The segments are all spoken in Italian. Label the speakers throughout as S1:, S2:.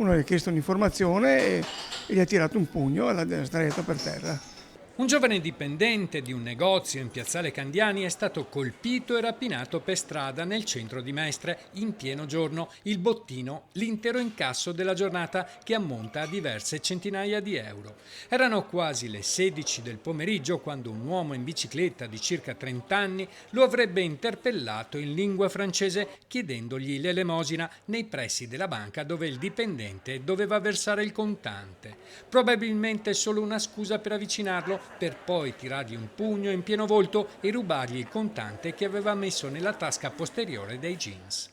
S1: uno gli ha chiesto un'informazione e gli ha tirato un pugno e l'ha sdraiato per terra.
S2: Un giovane dipendente di un negozio in piazzale Candiani è stato colpito e rapinato per strada nel centro di Mestre in pieno giorno. Il bottino, l'intero incasso della giornata che ammonta a diverse centinaia di euro. Erano quasi le 16 del pomeriggio quando un uomo in bicicletta di circa 30 anni lo avrebbe interpellato in lingua francese chiedendogli l'elemosina nei pressi della banca dove il dipendente doveva versare il contante. Probabilmente solo una scusa per avvicinarlo per poi tirargli un pugno in pieno volto e rubargli il contante che aveva messo nella tasca posteriore dei jeans.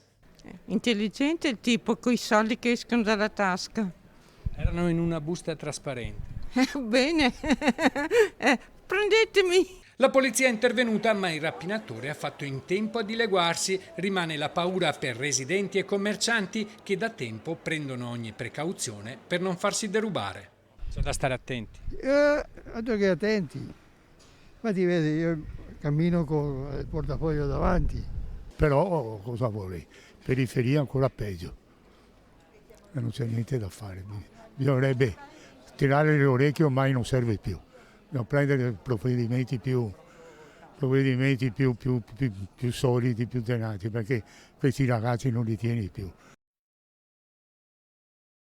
S3: Intelligente il tipo coi soldi che escono dalla tasca.
S2: Erano in una busta trasparente.
S3: Bene, prendetemi.
S2: La polizia è intervenuta, ma il rapinatore ha fatto in tempo a dileguarsi. Rimane la paura per residenti e commercianti che da tempo prendono ogni precauzione per non farsi derubare. C'è da stare attenti.
S4: Altro che attenti. Infatti vedi, io cammino con il portafoglio davanti. Però cosa vuole? Periferia ancora peggio. E non c'è niente da fare. Bisognerebbe tirare le orecchie, ormai non serve più. Dobbiamo prendere provvedimenti più solidi, più tenaci, perché questi ragazzi non li tieni più.